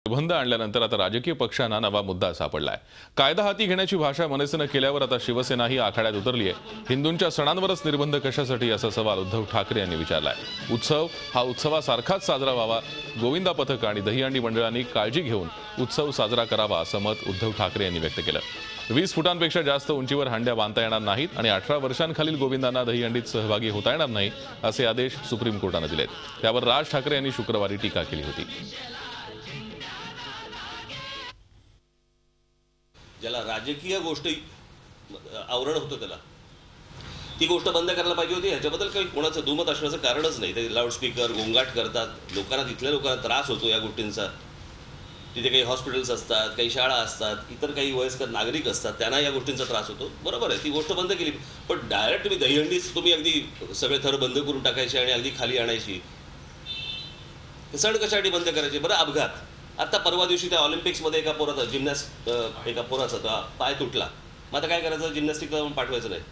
निर्बंध आणल्यानंतर आता राजकीय पक्षांना नवा मुद्दा सापडलाय। कायदा हाती घेण्याची भाषा मनसेने केल्यावर आता शिवसेनाही आखाड्यात उतरली आहे। हिंदूंच्या सणांवरच निर्बंध कशासाठी असा सवाल उद्धव ठाकरे यांनी विचारलाय। उत्सव हा उत्सवासारखाच साजरा व्हावा, गोविंदा पथक आणि दहीहंडी मंडळांनी काळजी घेऊन उत्सव साजरा करावा असं मत उद्धव ठाकरे यांनी व्यक्त केलं। 20 फुटांपेक्षा जास्त उंचीवर हंड्या बांधता येणार नाहीत आणि 18 वर्षांखालील गोविंदांना दहीहंडीत सहभागी होता येणार नाही असे आदेश सुप्रीम कोर्टाने दिलेत। त्यावर राज ठाकरे यांनी शुक्रवारी टीका केली होती। ज्याला राजकीय गोष्टी आवरण होतं त्याला ती गोष्ट बंद करायला पाहिजे होती। ह्याच्याबद्दल काही कोणाचं दुमत असण्याचं कारणच नाही। ते लाऊडस्पीकर गोंगाट करतात, लोकांना तिथल्या लोकांना त्रास होतो या गोष्टींचा। तिथे काही हॉस्पिटल्स असतात, काही शाळा असतात, इतर काही वयस्कर नागरिक असतात, त्यांना या गोष्टींचा त्रास होतो। बरोबर आहे, ती गोष्ट बंद केली, पण डायरेक्ट तुम्ही दहीहंडीच तुम्ही अगदी सगळे थर बंद करून टाकायचे आणि अगदी खाली आणायची। सण कशासाठी बंद करायचे? बरं, अपघात आता परवा दिवशी त्या ऑलिम्पिक्समध्ये एका पोराचा जिम्नॅस्ट एका पोराचा पाय तुटला। मग आता काय करायचं? जिम्नॅस्टिकला पाठवायचं नाही,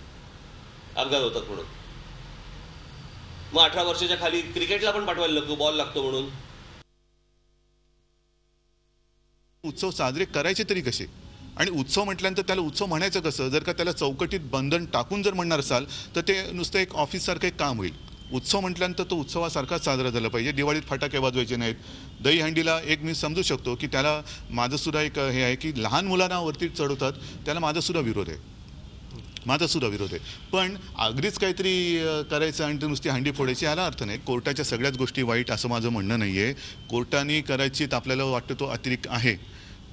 अपघात होतात म्हणून। मग 18 वर्षाच्या खाली क्रिकेटला पण पाठवायला नको, बॉल लागतो म्हणून। उत्सव साजरे करायचे तरी कसे? आणि उत्सव म्हटल्यानंतर त्याला उत्सव म्हणायचं कसं? जर का त्याला चौकटीत बंधन टाकून जर म्हणणार असाल तर ते नुसतं एक ऑफिससारखं एक काम होईल। उत्सव म्हटल्यानंतर तो उत्सवासारखाच साजरा झाला पाहिजे। दिवाळीत फटाके वाजवायचे नाहीत। दहीहंडीला एक मी समजू शकतो की त्याला माझंसुद्धा एक हे आहे की लहान मुलांना वरती चढवतात, त्याला माझासुद्धा विरोध आहे, पण अगदीच काहीतरी करायचं आणि नुसती हंडी फोडायची याला अर्थ नाही। कोर्टाच्या सगळ्याच गोष्टी वाईट असं माझं म्हणणं नाही आहे। कोर्टाने करायची आपल्याला वाटतं तो अतिरिक्त आहे,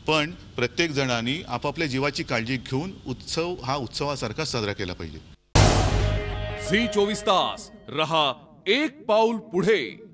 पण प्रत्येक जणांनी आपापल्या जीवाची काळजी घेऊन उत्सव हा उत्सवासारखा साजरा केला पाहिजे। झी 24 तास रहा एक पाऊल पुढे।